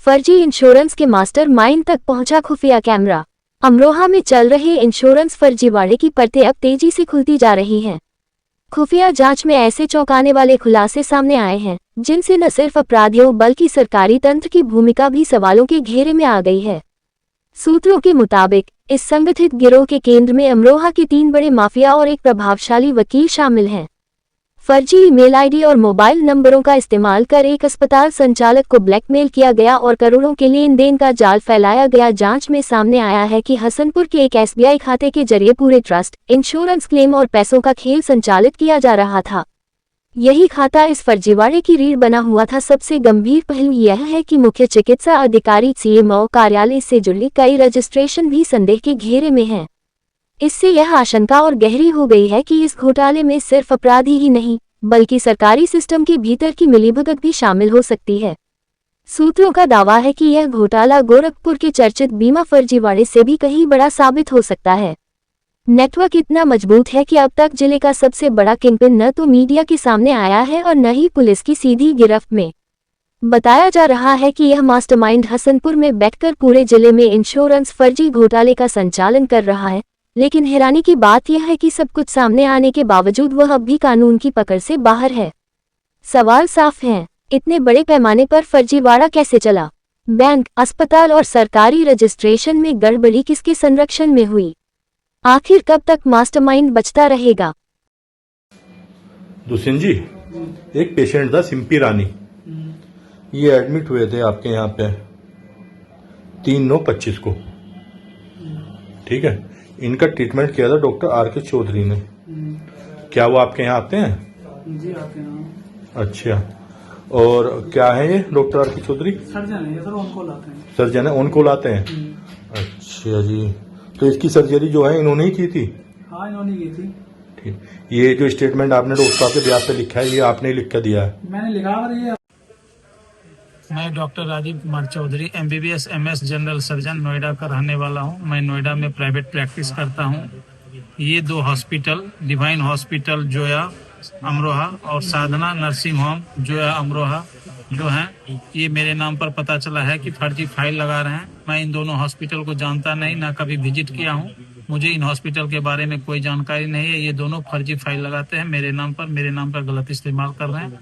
फर्जी इंश्योरेंस के मास्टरमाइंड तक पहुंचा खुफिया कैमरा। अमरोहा में चल रहे इंश्योरेंस फर्जीवाड़े की परतें अब तेजी से खुलती जा रही हैं। खुफिया जांच में ऐसे चौंकाने वाले खुलासे सामने आए हैं जिनसे न सिर्फ अपराधियों बल्कि सरकारी तंत्र की भूमिका भी सवालों के घेरे में आ गई है। सूत्रों के मुताबिक इस संगठित गिरोह के केंद्र में अमरोहा के 3 बड़े माफिया और एक प्रभावशाली वकील शामिल हैं। फर्जी ईमेल आईडी और मोबाइल नंबरों का इस्तेमाल कर एक अस्पताल संचालक को ब्लैकमेल किया गया और करोड़ों के लेन देन का जाल फैलाया गया। जांच में सामने आया है कि हसनपुर के एक एसबीआई खाते के जरिए पूरे ट्रस्ट, इंश्योरेंस क्लेम और पैसों का खेल संचालित किया जा रहा था। यही खाता इस फर्जीवाड़े की रीढ़ बना हुआ था। सबसे गंभीर पहलू यह है कि मुख्य चिकित्सा अधिकारी सीएमओ कार्यालय से जुड़ी कई रजिस्ट्रेशन भी संदेह के घेरे में हैं। इससे यह आशंका और गहरी हो गई है कि इस घोटाले में सिर्फ अपराधी ही नहीं बल्कि सरकारी सिस्टम के भीतर की मिलीभगत भी शामिल हो सकती है। सूत्रों का दावा है कि यह घोटाला गोरखपुर के चर्चित बीमा फर्जीवाड़े से भी कहीं बड़ा साबित हो सकता है। नेटवर्क इतना मजबूत है कि अब तक जिले का सबसे बड़ा किंगपिन न तो मीडिया के सामने आया है और न ही पुलिस की सीधी गिरफ्त में। बताया जा रहा है कि यह मास्टरमाइंड हसनपुर में बैठकर पूरे जिले में इंश्योरेंस फर्जी घोटाले का संचालन कर रहा है। लेकिन हैरानी की बात यह है कि सब कुछ सामने आने के बावजूद वह अब भी कानून की पकड़ से बाहर है। सवाल साफ है, इतने बड़े पैमाने पर फर्जीवाड़ा कैसे चला? बैंक, अस्पताल और सरकारी रजिस्ट्रेशन में गड़बड़ी किसके संरक्षण में हुई? आखिर कब तक मास्टरमाइंड बचता रहेगा? दुष्यंत जी, एक पेशेंट था सिंपी रानी, ये एडमिट हुए थे आपके यहाँ पे 3/9/25 को। ठीक है, इनका ट्रीटमेंट किया था डॉक्टर आर.के. चौधरी ने। क्या वो आपके यहाँ आते हैं? जी आते हैं। अच्छा, और क्या है ये डॉक्टर आर.के. चौधरी? सर्जन है सर, उनको लाते हैं। सर्जन है, उनको लाते हैं। अच्छा जी, तो इसकी सर्जरी जो है इन्होंने ही की थी? हाँ, इन्होंने की थी। ठीक, ये जो स्टेटमेंट आपने डॉक्टर साहब के ब्याज पे लिखा है, ये आपने ही लिख कर दिया है? मैंने लिखा और ये मैं doctor Rajiv Kumar Chaudhary MBBS MS general surgeon Noida का रहने वाला हूं। मैं नोएडा में प्राइवेट प्रैक्टिस करता हूं। ये 2 hospital, divine hospital Zoya Amroha और साधना नर्सिंग होम जोया अमरोहा जो हैं, ये मेरे नाम पर पता चला है कि फर्जी फाइल लगा रहे हैं। मैं इन दोनों हॉस्पिटल को जानता नहीं, ना कभी विजिट किया हूँ। मुझे इन हॉस्पिटल के बारे में कोई जानकारी नहीं है। ये दोनों फर्जी फाइल लगाते हैं मेरे नाम पर गलत इस्तेमाल कर रहे हैं।